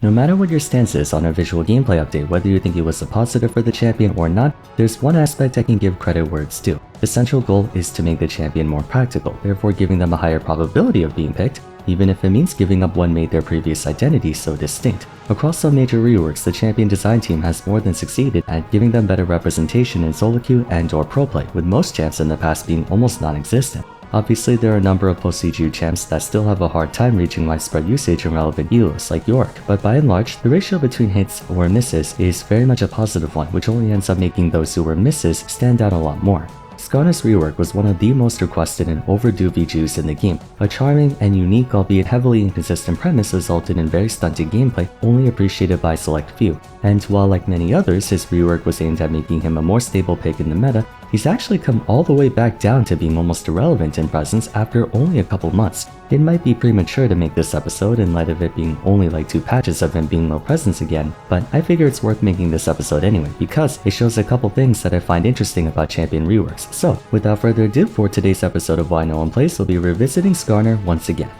No matter what your stance is on a visual gameplay update, whether you think it was a positive for the champion or not, there's one aspect I can give credit where it's due. The central goal is to make the champion more practical, therefore giving them a higher probability of being picked, even if it means giving up what made their previous identity so distinct. Across some major reworks, the champion design team has more than succeeded at giving them better representation in solo queue and/or pro play, with most champs in the past being almost non-existent. Obviously, there are a number of post-CGU champs that still have a hard time reaching widespread usage in relevant elos like York, but by and large, the ratio between hits or misses is very much a positive one, which only ends up making those who were misses stand out a lot more. Skarner's rework was one of the most requested and overdue VGUs in the game. A charming and unique, albeit heavily inconsistent premise resulted in very stunted gameplay, only appreciated by a select few. And while like many others, his rework was aimed at making him a more stable pick in the meta, he's actually come all the way back down to being almost irrelevant in presence after only a couple months. It might be premature to make this episode in light of it being only like 2 patches of him being low presence again, but I figure it's worth making this episode anyway, because it shows a couple things that I find interesting about champion reworks. So, without further ado, for today's episode of Why No One Plays, we'll be revisiting Skarner once again.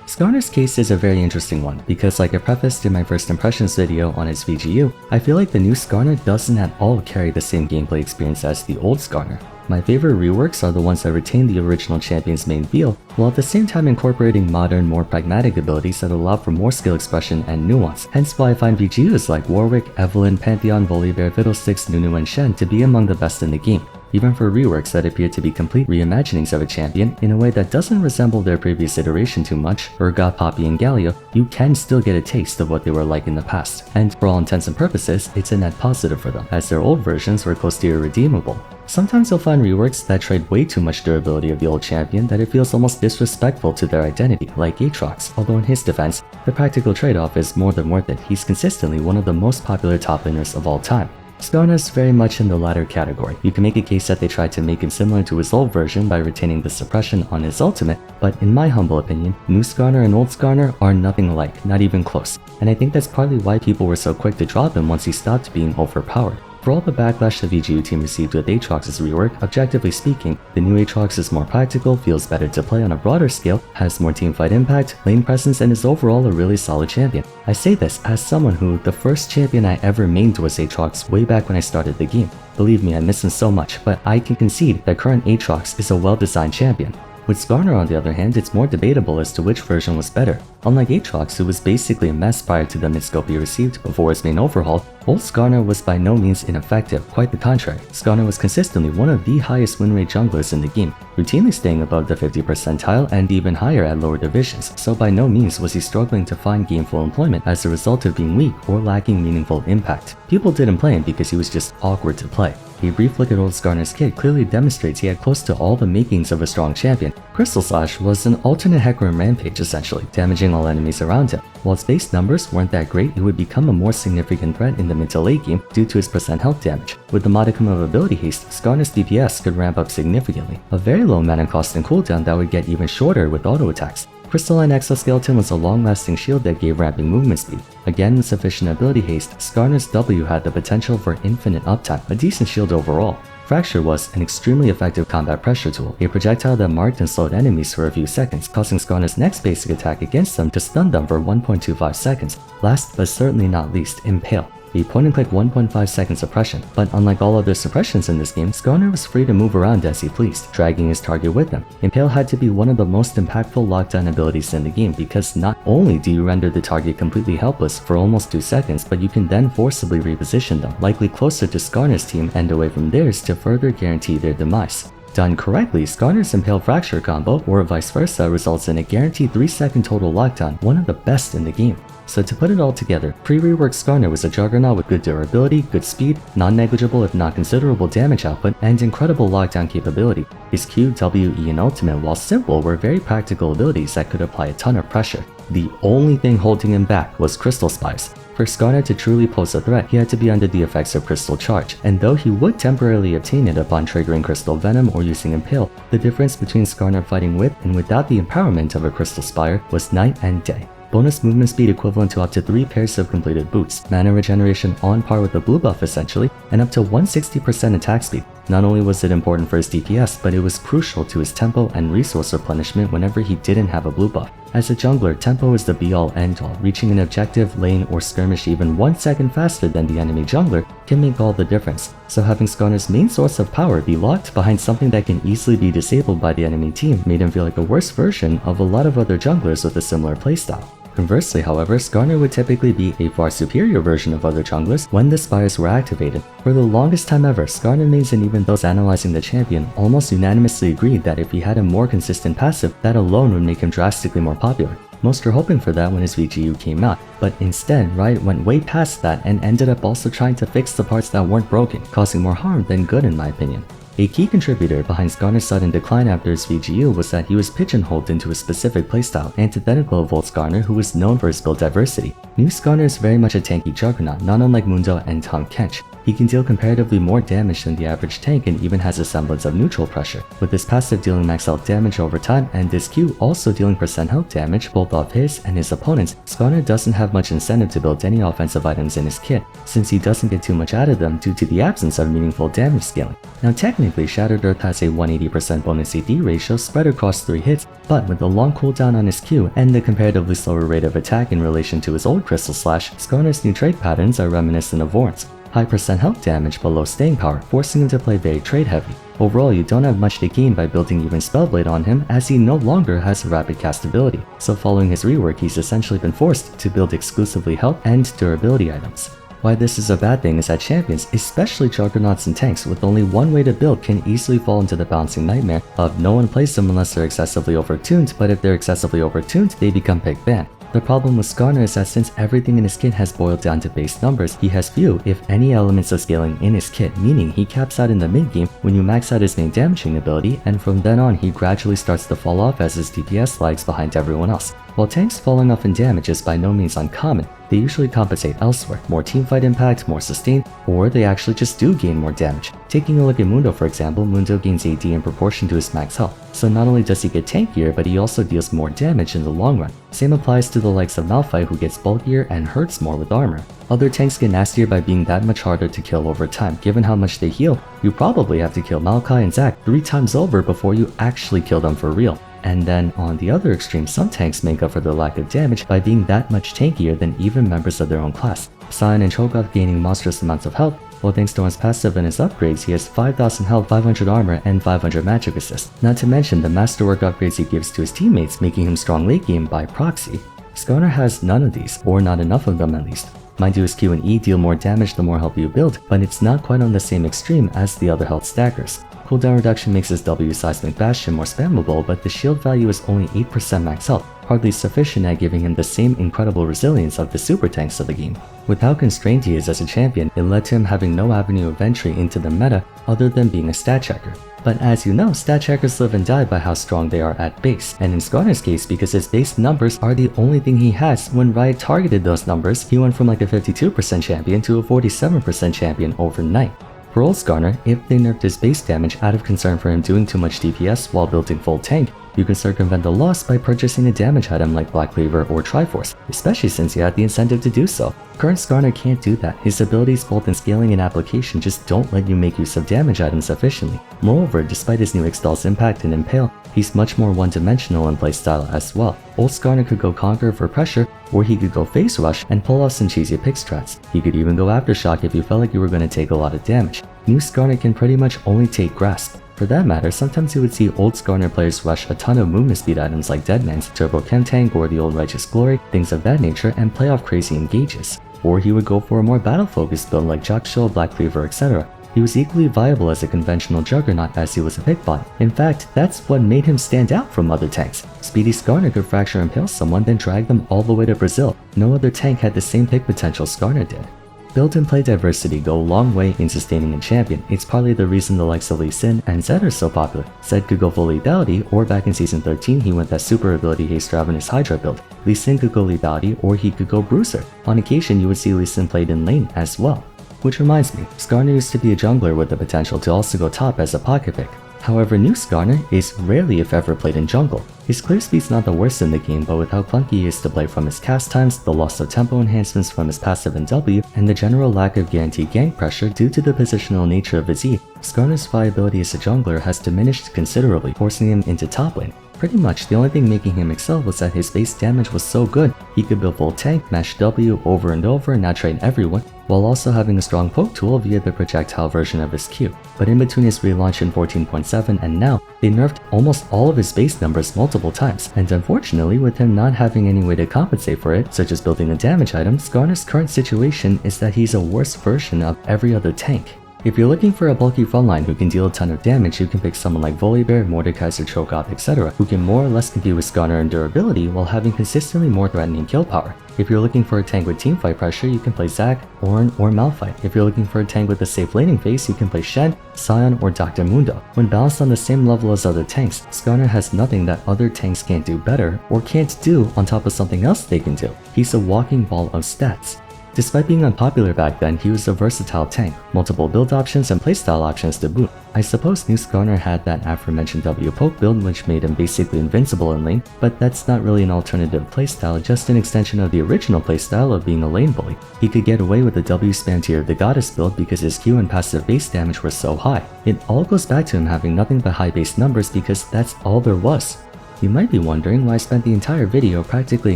Skarner's case is a very interesting one, because like I prefaced in my first impressions video on his VGU, I feel like the new Skarner doesn't at all carry the same gameplay experience as the old Skarner. My favorite reworks are the ones that retain the original champion's main feel, while at the same time incorporating modern, more pragmatic abilities that allow for more skill expression and nuance, hence why I find VGUs like Warwick, Evelynn, Pantheon, Volibear, Fiddlesticks, Nunu, and Shen to be among the best in the game. Even for reworks that appear to be complete reimaginings of a champion in a way that doesn't resemble their previous iteration too much, Urgot, Poppy, and Galio, you can still get a taste of what they were like in the past. And for all intents and purposes, it's a net positive for them, as their old versions were close to irredeemable. Sometimes you'll find reworks that trade way too much durability of the old champion that it feels almost disrespectful to their identity, like Atrox, although in his defense, the practical trade-off is more than worth it. He's consistently one of the most popular top laners of all time. Skarner's very much in the latter category. You can make a case that they tried to make him similar to his old version by retaining the suppression on his ultimate, but in my humble opinion, new Skarner and old Skarner are nothing alike, not even close, and I think that's partly why people were so quick to drop him once he stopped being overpowered. For all the backlash the VGU team received with Atrox's rework, objectively speaking, the new Atrox is more practical, feels better to play on a broader scale, has more teamfight impact, lane presence, and is overall a really solid champion. I say this as someone who, the first champion I ever mained was Atrox way back when I started the game. Believe me, I miss him so much, but I can concede that current Atrox is a well-designed champion. With Skarner on the other hand, it's more debatable as to which version was better. Unlike Atrox, who was basically a mess prior to the midscope he received before his main overhaul, old Skarner was by no means ineffective, quite the contrary. Skarner was consistently one of the highest win rate junglers in the game, routinely staying above the 50th percentile and even higher at lower divisions, so by no means was he struggling to find gainful employment as a result of being weak or lacking meaningful impact. People didn't play him because he was just awkward to play. A brief look at old Skarner's kit clearly demonstrates he had close to all the makings of a strong champion. Crystal Slash was an alternate Hecarim Rampage essentially, damaging all enemies around him. While its base numbers weren't that great, it would become a more significant threat in the mid to late game due to his percent health damage. With the modicum of ability haste, Skarner's DPS could ramp up significantly, a very low mana cost and cooldown that would get even shorter with auto attacks. Crystalline Exoskeleton was a long-lasting shield that gave ramping movement speed. Again, with sufficient ability haste, Skarner's W had the potential for infinite uptime, a decent shield overall. Fracture was an extremely effective combat pressure tool, a projectile that marked and slowed enemies for a few seconds, causing Skarner's next basic attack against them to stun them for 1.25 seconds. Last but certainly not least, Impale, a point-and-click 1.5 second suppression, but unlike all other suppressions in this game, Skarner was free to move around as he pleased, dragging his target with him. Impale had to be one of the most impactful lockdown abilities in the game because not only do you render the target completely helpless for almost 2 seconds, but you can then forcibly reposition them, likely closer to Skarner's team and away from theirs to further guarantee their demise. Done correctly, Skarner's Impale Fracture combo, or vice versa, results in a guaranteed 3-second total lockdown, one of the best in the game. So to put it all together, pre-rework Skarner was a juggernaut with good durability, good speed, non-negligible if not considerable damage output, and incredible lockdown capability. His Q, W, E, and Ultimate, while simple, were very practical abilities that could apply a ton of pressure. The only thing holding him back was Crystal Spires. For Skarner to truly pose a threat, he had to be under the effects of Crystal Charge, and though he would temporarily obtain it upon triggering Crystal Venom or using Impale, the difference between Skarner fighting with and without the empowerment of a Crystal Spire was night and day. Bonus movement speed equivalent to up to 3 pairs of completed boots, mana regeneration on par with the blue buff essentially, and up to 160% attack speed. Not only was it important for his DPS, but it was crucial to his tempo and resource replenishment whenever he didn't have a blue buff. As a jungler, tempo is the be-all end-all. Reaching an objective, lane, or skirmish even 1 second faster than the enemy jungler can make all the difference, so having Skarner's main source of power be locked behind something that can easily be disabled by the enemy team made him feel like a worse version of a lot of other junglers with a similar playstyle. Conversely, however, Skarner would typically be a far superior version of other junglers when the spires were activated. For the longest time ever, Skarner mains and even those analyzing the champion almost unanimously agreed that if he had a more consistent passive, that alone would make him drastically more popular. Most were hoping for that when his VGU came out, but instead, Riot went way past that and ended up also trying to fix the parts that weren't broken, causing more harm than good in my opinion. A key contributor behind Skarner's sudden decline after his VGU was that he was pigeonholed into a specific playstyle, antithetical of old Skarner, who was known for his build diversity. New Skarner is very much a tanky juggernaut, not unlike Mundo and Tahm Kench. He can deal comparatively more damage than the average tank and even has a semblance of neutral pressure, with his passive dealing max health damage over time and his Q also dealing % health damage both off his and his opponents. Skarner doesn't have much incentive to build any offensive items in his kit, since he doesn't get too much out of them due to the absence of meaningful damage scaling. Now technically, Shattered Earth has a 180% bonus AD ratio spread across 3 hits, but with the long cooldown on his Q and the comparatively slower rate of attack in relation to his old Crystal Slash, Skarner's new trade patterns are reminiscent of Vars. High % health damage but low staying power, forcing him to play very trade heavy. Overall, you don't have much to gain by building even Spellblade on him, as he no longer has rapid cast ability, so following his rework he's essentially been forced to build exclusively health and durability items. Why this is a bad thing is that champions, especially juggernauts and tanks with only one way to build, can easily fall into the bouncing nightmare of no one plays them unless they're excessively overtuned, but if they're excessively overtuned, they become pick ban. The problem with Skarner is that since everything in his kit has boiled down to base numbers, he has few, if any, elements of scaling in his kit, meaning he caps out in the mid-game when you max out his main damaging ability, and from then on he gradually starts to fall off as his DPS lags behind everyone else. While tanks falling off in damage is by no means uncommon, they usually compensate elsewhere, more teamfight impact, more sustain, or they actually just do gain more damage. Taking a look at Mundo for example, Mundo gains AD in proportion to his max health, so not only does he get tankier, but he also deals more damage in the long run. Same applies to the likes of Malphite, who gets bulkier and hurts more with armor. Other tanks get nastier by being that much harder to kill over time. Given how much they heal, you probably have to kill Maokai and Zac 3 times over before you actually kill them for real. And then on the other extreme, some tanks make up for their lack of damage by being that much tankier than even members of their own class. Sion and Cho'Gath gaining monstrous amounts of health, while thanks to his passive and his upgrades, he has 5,000 health, 500 armor, and 500 magic resist. Not to mention the masterwork upgrades he gives to his teammates, making him strong late game by proxy. Skarner has none of these, or not enough of them at least. Mind you, his Q and E deal more damage the more health you build, but it's not quite on the same extreme as the other health stackers. Cooldown reduction makes his W Seismic Bastion more spammable, but the shield value is only 8% max health, hardly sufficient at giving him the same incredible resilience of the super tanks of the game. With how constrained he is as a champion, it led to him having no avenue of entry into the meta other than being a stat checker. But as you know, stat checkers live and die by how strong they are at base, and in Skarner's case, because his base numbers are the only thing he has, when Riot targeted those numbers, he went from like a 52% champion to a 47% champion overnight. For old Skarner, if they nerfed his base damage out of concern for him doing too much DPS while building full tank, you can circumvent the loss by purchasing a damage item like Black Cleaver or Triforce, especially since you had the incentive to do so. Current Skarner can't do that. His abilities both in scaling and application just don't let you make use of damage items efficiently. Moreover, despite his new Ixtal's impact and Impale, he's much more one-dimensional in playstyle as well. Old Skarner could go Conquer for pressure, or he could go Face Rush and pull off some cheesy pick strats. He could even go Aftershock if you felt like you were going to take a lot of damage. New Skarner can pretty much only take Grasp. For that matter, sometimes you would see old Skarner players rush a ton of movement speed items like Deadman's, Turbo Chem Tank, or the old Righteous Glory, things of that nature, and play off crazy engages. Or he would go for a more battle-focused build like Jak'Sho, Black Cleaver, etc. He was equally viable as a conventional juggernaut as he was a pickbot. In fact, that's what made him stand out from other tanks. Speedy Skarner could fracture Impale someone, then drag them all the way to Brazil. No other tank had the same pick potential Skarner did. Build and play diversity go a long way in sustaining a champion. It's partly the reason the likes of Lee Sin and Zed are so popular. Zed could go full lethality, or back in season 13 he went that super ability Haste Ravenous Hydra build. Lee Sin could go lethality, or he could go Bruiser. On occasion you would see Lee Sin played in lane as well. Which reminds me, Skarner used to be a jungler with the potential to also go top as a pocket pick. However, new Skarner is rarely if ever played in jungle. His clear speed's not the worst in the game, but with how clunky he is to play from his cast times, the loss of tempo enhancements from his passive and W, and the general lack of guaranteed gank pressure due to the positional nature of his E, Skarner's viability as a jungler has diminished considerably, forcing him into top lane. Pretty much the only thing making him excel was that his base damage was so good, he could build full tank, mash W over and over and out-train everyone, while also having a strong poke tool via the projectile version of his Q. But in between his relaunch in 14.7 and now, they nerfed almost all of his base numbers multiple times, and unfortunately with him not having any way to compensate for it, such as building a damage item, Skarner's current situation is that he's a worse version of every other tank. If you're looking for a bulky frontline who can deal a ton of damage, you can pick someone like Volibear, Mordekaiser, Cho'Gath, etc., who can more or less compete with Skarner in durability while having consistently more threatening kill power. If you're looking for a tank with teamfight pressure, you can play Zac, Ornn, or Malphite. If you're looking for a tank with a safe laning phase, you can play Shen, Sion, or Dr. Mundo. When balanced on the same level as other tanks, Skarner has nothing that other tanks can't do better, or can't do on top of something else they can do. He's a walking ball of stats. Despite being unpopular back then, he was a versatile tank, multiple build options and playstyle options to boot. I suppose new Skarner had that aforementioned W poke build which made him basically invincible in lane, but that's not really an alternative playstyle, just an extension of the original playstyle of being a lane bully. He could get away with the W spam tier of the goddess build because his Q and passive base damage were so high. It all goes back to him having nothing but high base numbers because that's all there was. You might be wondering why I spent the entire video practically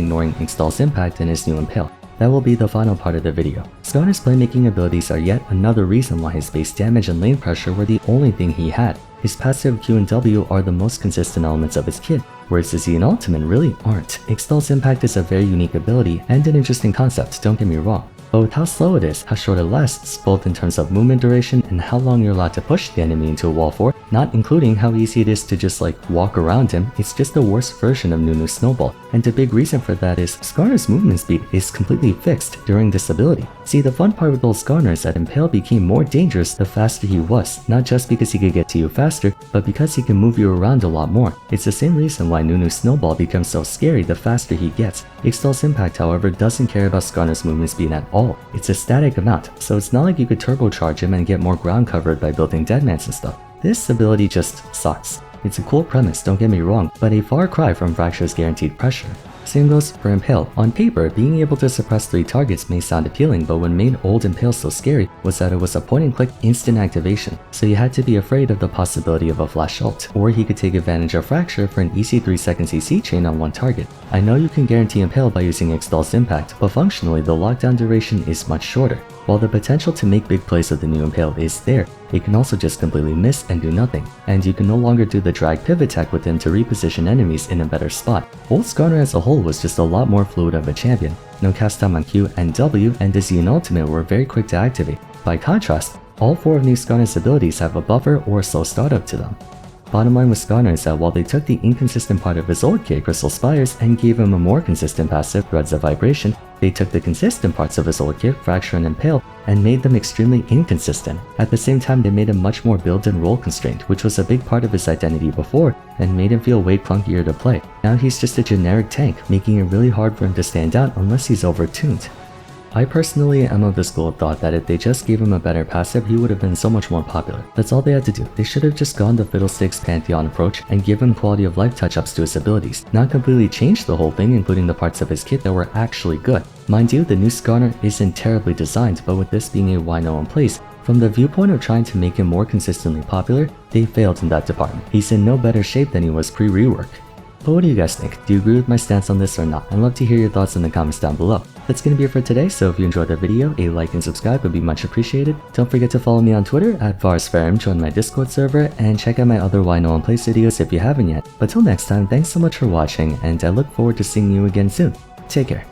ignoring Ixtal's impact in his new Impaled. That will be the final part of the video. Skarner's playmaking abilities are yet another reason why his base damage and lane pressure were the only thing he had. His passive Q and W are the most consistent elements of his kit, whereas the Z and Ultimate really aren't. Ixtal's impact is a very unique ability and an interesting concept, don't get me wrong. But with how slow it is, how short it lasts, both in terms of movement duration and how long you're allowed to push the enemy into a wall for, not including how easy it is to just walk around him, it's just a worse version of Nunu's Snowball. And the big reason for that is Skarner's movement speed is completely fixed during this ability. See, the fun part with old Skarner is that Impale became more dangerous the faster he was, not just because he could get to you faster, but because he can move you around a lot more. It's the same reason why Nunu's Snowball becomes so scary the faster he gets. Ixtal's impact, however, doesn't care about Skarner's movement speed at all. It's a static amount, so it's not like you could turbocharge him and get more ground covered by building deadmans and stuff. This ability just sucks. It's a cool premise, don't get me wrong, but a far cry from Fracture's guaranteed pressure. Same goes for Impale. On paper, being able to suppress 3 targets may sound appealing, but what made old Impale so scary was that it was a point-and-click instant activation, so you had to be afraid of the possibility of a flash ult, or he could take advantage of Fracture for an easy 3-second CC chain on one target. I know you can guarantee Impale by using Ixtal's impact, but functionally the lockdown duration is much shorter. While the potential to make big plays with the new Impale is there, it can also just completely miss and do nothing, and you can no longer do the drag pivot tech with him to reposition enemies in a better spot. Old Skarner as a whole was just a lot more fluid of a champion. No cast time on Q and W, and the Z and Ultimate were very quick to activate. By contrast, all 4 of new Skarner's abilities have a buffer or slow startup to them. Bottom line with Skarner is that while they took the inconsistent part of his old kit, Crystal Spires, and gave him a more consistent passive, Threads of Vibration, they took the consistent parts of his old kit, Fracture and Impale, and made them extremely inconsistent. At the same time, they made him much more build and roll constrained, which was a big part of his identity before, and made him feel way clunkier to play. Now he's just a generic tank, making it really hard for him to stand out unless he's overtuned. I personally am of the school of thought that if they just gave him a better passive, he would have been so much more popular. That's all they had to do. They should have just gone the Fiddlesticks Pantheon approach and given quality of life touch-ups to his abilities, not completely change the whole thing, including the parts of his kit that were actually good. Mind you, the new Skarner isn't terribly designed, but with this being a Waitngo in place, from the viewpoint of trying to make him more consistently popular, they failed in that department. He's in no better shape than he was pre-rework. But what do you guys think? Do you agree with my stance on this or not? I'd love to hear your thoughts in the comments down below. That's gonna be it for today, so if you enjoyed the video, a like and subscribe would be much appreciated. Don't forget to follow me on Twitter at Vars, join my Discord server, and check out my other Waitngo and Plays videos if you haven't yet. But till next time, thanks so much for watching, and I look forward to seeing you again soon. Take care.